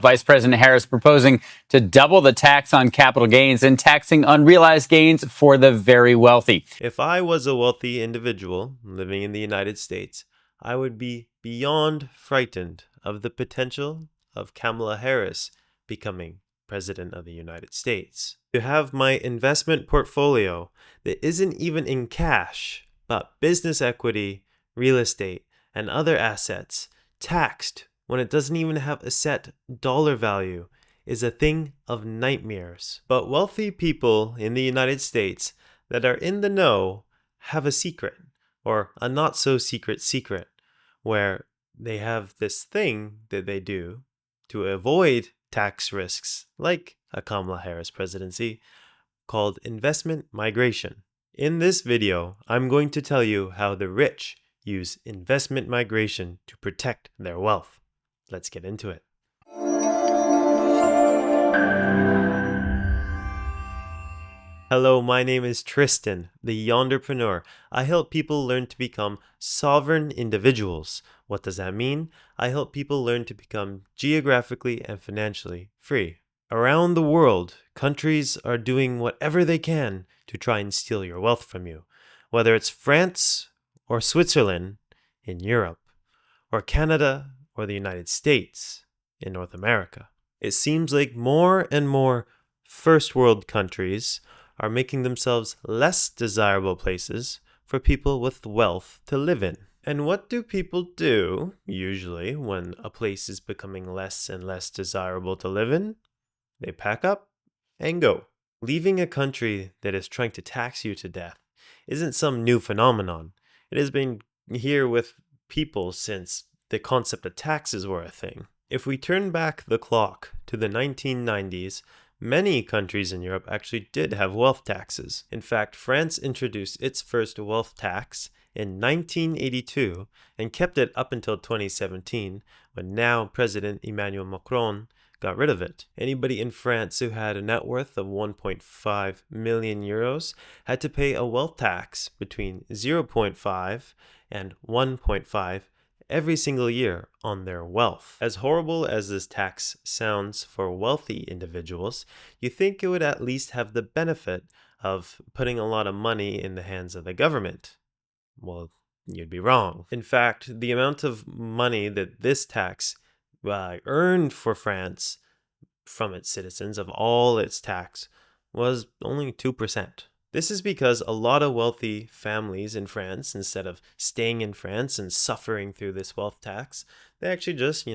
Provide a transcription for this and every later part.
Vice President Harris proposing to double the tax on capital gains and taxing unrealized gains for the very wealthy. If I was a wealthy individual living in the United States, I would be beyond frightened of the potential of Kamala Harris becoming President of the United States. To have my investment portfolio that isn't even in cash, but business equity, real estate, and other assets taxed when it doesn't even have a set dollar value is a thing of nightmares. But wealthy people in the United States that are in the know have a secret, or a not so secret, where they have this thing that they do to avoid tax risks like a Kamala Harris presidency called investment migration. In this video, I'm going to tell you how the rich use investment migration to protect their wealth. Let's get into it. Hello, my name is Tristan, the Yonderpreneur. I help people learn to become sovereign individuals. What does that mean? I help people learn to become geographically and financially free. Around the world, countries are doing whatever they can to try and steal your wealth from you. Whether it's France or Switzerland in Europe, or Canada or the United States in North America. It seems like more and more first world countries are making themselves less desirable places for people with wealth to live in. And what do people do, usually, when a place is becoming less and less desirable to live in? They pack up and go. Leaving a country that is trying to tax you to death isn't some new phenomenon. It has been here with people since the concept of taxes were a thing. If we turn back the clock to the 1990s, many countries in Europe actually did have wealth taxes. In fact, France introduced its first wealth tax in 1982 and kept it up until 2017, when now President Emmanuel Macron got rid of it. Anybody in France who had a net worth of 1.5 million euros had to pay a wealth tax between 0.5 and 1.5 every single year on their wealth. As horrible as this tax sounds for wealthy individuals, you think it would at least have the benefit of putting a lot of money in the hands of the government. Well, you'd be wrong. In fact, the amount of money that this tax earned for France from its citizens of all its tax was only 2%. This is because a lot of wealthy families in France, instead of staying in France and suffering through this wealth tax, they actually just,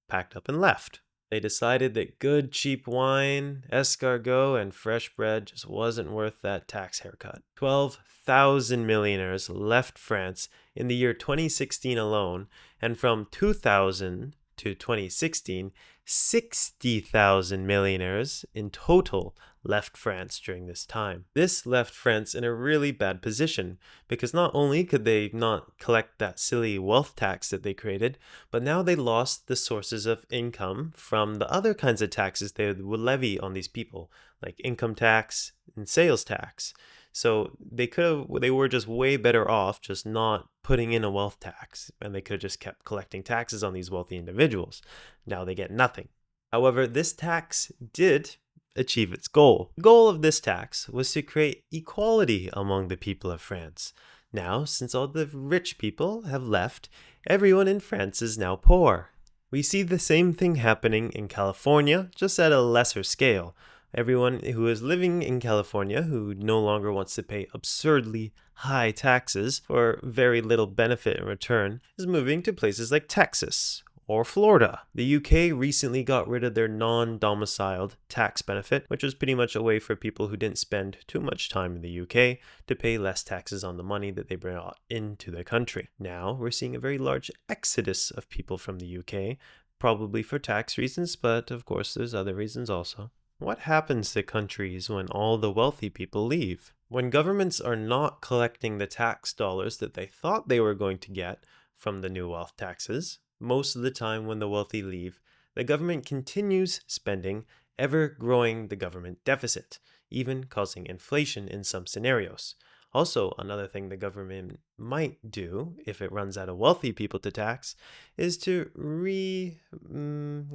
packed up and left. They decided that good cheap wine, escargot, and fresh bread just wasn't worth that tax haircut. 12,000 millionaires left France in the year 2016 alone, and from 2000 to 2016, 60,000 millionaires in total left France during this time. This left France in a really bad position because not only could they not collect that silly wealth tax that they created, but now they lost the sources of income from the other kinds of taxes they would levy on these people, like income tax and sales tax. So they were just way better off just not putting in a wealth tax, and they could have just kept collecting taxes on these wealthy individuals. Now they get nothing. However, this tax did achieve its goal. The goal of this tax was to create equality among the people of France. Now, since all the rich people have left, everyone in France is now poor. We see the same thing happening in California, just at a lesser scale. Everyone who is living in California who no longer wants to pay absurdly high taxes for very little benefit in return is moving to places like Texas or Florida. The UK recently got rid of their non-domiciled tax benefit, which was pretty much a way for people who didn't spend too much time in the UK to pay less taxes on the money that they brought into the country. Now we're seeing a very large exodus of people from the UK, probably for tax reasons, but of course there's other reasons also. What happens to countries when all the wealthy people leave? When governments are not collecting the tax dollars that they thought they were going to get from the new wealth taxes, most of the time when the wealthy leave, the government continues spending, ever growing the government deficit, even causing inflation in some scenarios. Also, another thing the government might do if it runs out of wealthy people to tax is to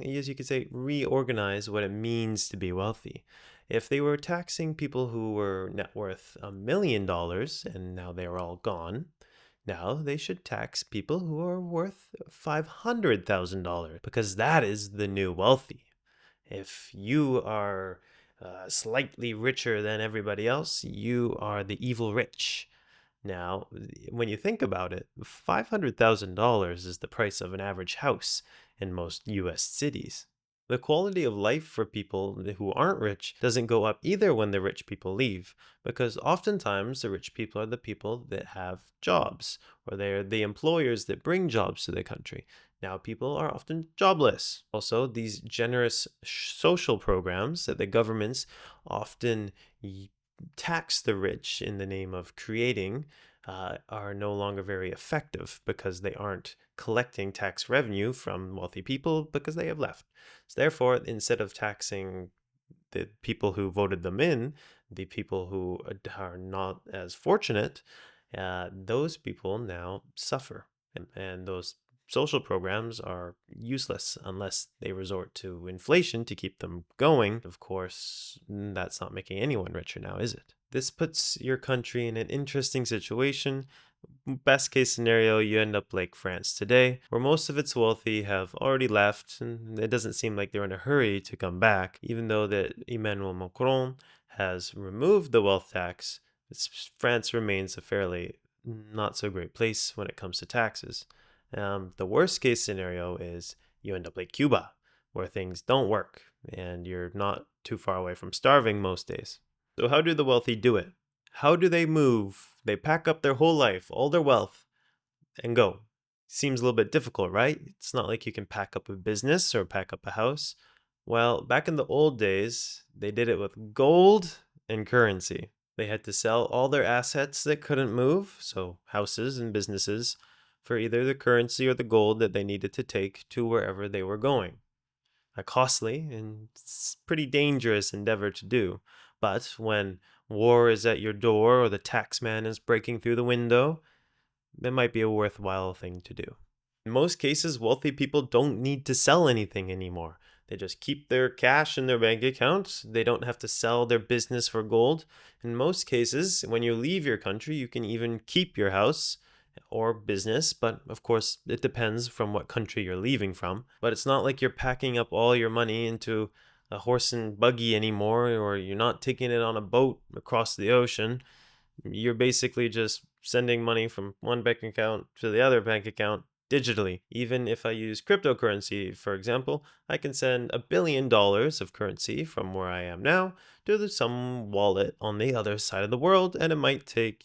as you could say, reorganize what it means to be wealthy. If they were taxing people who were net worth $1 million and now they are all gone, now they should tax people who are worth $500,000 because that is the new wealthy. If you are slightly richer than everybody else, you are the evil rich. Now, when you think about it, $500,000 is the price of an average house in most US cities. The quality of life for people who aren't rich doesn't go up either when the rich people leave, because oftentimes the rich people are the people that have jobs, or they're the employers that bring jobs to the country. Now, people are often jobless. Also, these generous social programs that the governments often tax the rich in the name of creating are no longer very effective because they aren't collecting tax revenue from wealthy people because they have left. So therefore, instead of taxing the people who voted them in, the people who are not as fortunate, those people now suffer. And those social programs are useless unless they resort to inflation to keep them going. Of course, that's not making anyone richer now, is it? This puts your country in an interesting situation. Best case scenario, you end up like France today, where most of its wealthy have already left, and it doesn't seem like they're in a hurry to come back, even though that Emmanuel Macron has removed the wealth tax. France remains a fairly not so great place when it comes to taxes. The worst case scenario is you end up like Cuba, where things don't work and you're not too far away from starving most days. So, how do the wealthy do it? How do they move? They pack up their whole life, all their wealth, and go. Seems a little bit difficult, right? It's not like you can pack up a business or pack up a house. Well, back in the old days, they did it with gold and currency. They had to sell all their assets that couldn't move, so houses and businesses, for either the currency or the gold that they needed to take to wherever they were going. A costly and pretty dangerous endeavor to do. But when war is at your door or the taxman is breaking through the window, it might be a worthwhile thing to do. In most cases, wealthy people don't need to sell anything anymore. They just keep their cash in their bank account. They don't have to sell their business for gold. In most cases, when you leave your country, you can even keep your house or business, but of course, it depends from what country you're leaving from. But it's not like you're packing up all your money into a horse and buggy anymore, or you're not taking it on a boat across the ocean. You're basically just sending money from one bank account to the other bank account digitally. Even if I use cryptocurrency, for example, I can send $1 billion of currency from where I am now to some wallet on the other side of the world, and it might take,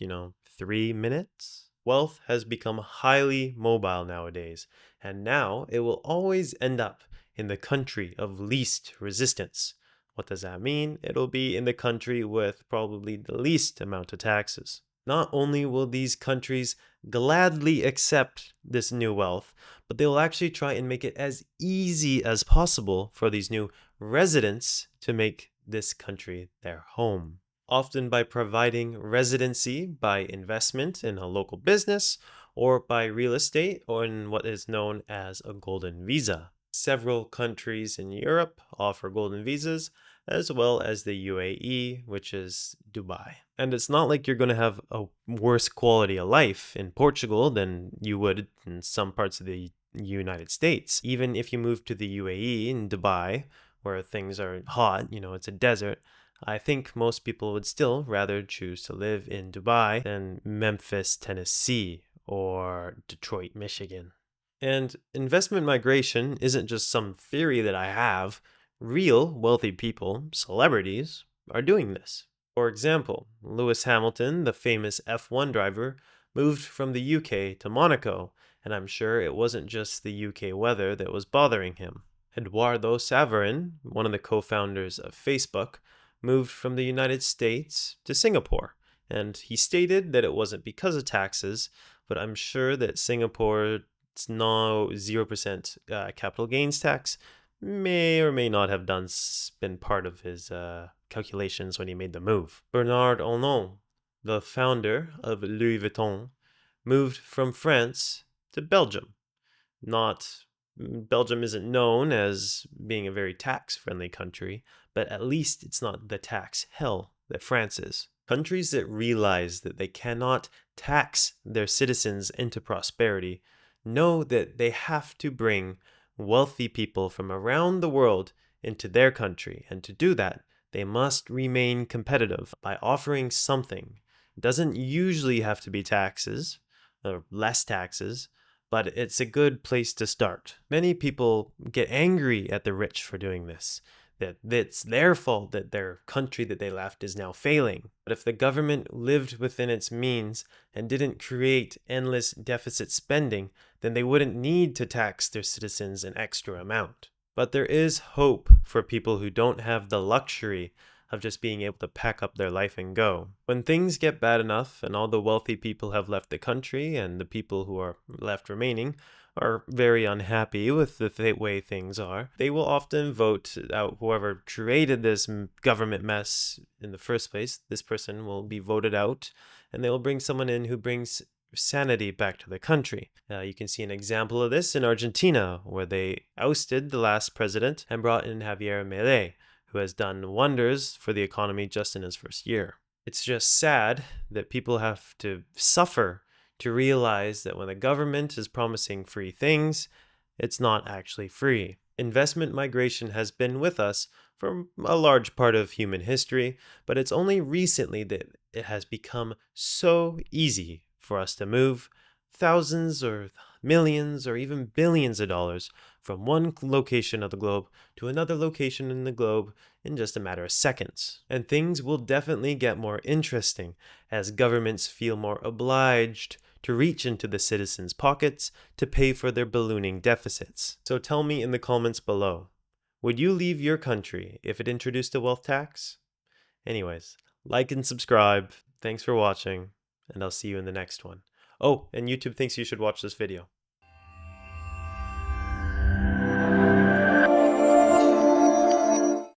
3 minutes. Wealth has become highly mobile nowadays, and now it will always end up in the country of least resistance. What does that mean? It'll be in the country with probably the least amount of taxes. Not only will these countries gladly accept this new wealth, but they will actually try and make it as easy as possible for these new residents to make this country their home. Often by providing residency by investment in a local business or by real estate or in what is known as a golden visa. Several countries in Europe offer golden visas, as well as the UAE, which is Dubai. And it's not like you're going to have a worse quality of life in Portugal than you would in some parts of the United States. Even if you move to the UAE in Dubai, where things are hot, it's a desert, I think most people would still rather choose to live in Dubai than Memphis, Tennessee, or Detroit, Michigan. And investment migration isn't just some theory that I have. Real wealthy people, celebrities, are doing this. For example, Lewis Hamilton, the famous F1 driver, moved from the UK to Monaco, and I'm sure it wasn't just the UK weather that was bothering him. Eduardo Saverin, one of the co-founders of Facebook, moved from the United States to Singapore, and he stated that it wasn't because of taxes, but I'm sure that Singapore's no 0% capital gains tax may or may not have been part of his calculations when he made the move. Bernard Arnault, the founder of Louis Vuitton, moved from France to Belgium. Belgium isn't known as being a very tax-friendly country, but at least it's not the tax hell that France is. Countries that realize that they cannot tax their citizens into prosperity know that they have to bring wealthy people from around the world into their country, and to do that, they must remain competitive by offering something. It doesn't usually have to be taxes, or less taxes, but it's a good place to start. Many people get angry at the rich for doing this, that it's their fault that their country that they left is now failing. But if the government lived within its means and didn't create endless deficit spending, then they wouldn't need to tax their citizens an extra amount. But there is hope for people who don't have the luxury of just being able to pack up their life and go. When things get bad enough and all the wealthy people have left the country and the people who are left remaining are very unhappy with the way things are, they will often vote out whoever created this government mess in the first place. This person will be voted out, and they will bring someone in who brings sanity back to the country. You can see an example of this in Argentina, where they ousted the last president and brought in Javier Milei, who has done wonders for the economy just in his first year. It's just sad that people have to suffer to realize that when the government is promising free things, it's not actually free. Investment migration has been with us for a large part of human history, but it's only recently that it has become so easy for us to move thousands or millions or even billions of dollars from one location of the globe to another location in the globe in just a matter of seconds. And things will definitely get more interesting as governments feel more obliged to reach into the citizens' pockets to pay for their ballooning deficits. So tell me in the comments below, would you leave your country if it introduced a wealth tax? Anyways, like and subscribe. Thanks for watching, and I'll see you in the next one. Oh, and YouTube thinks you should watch this video.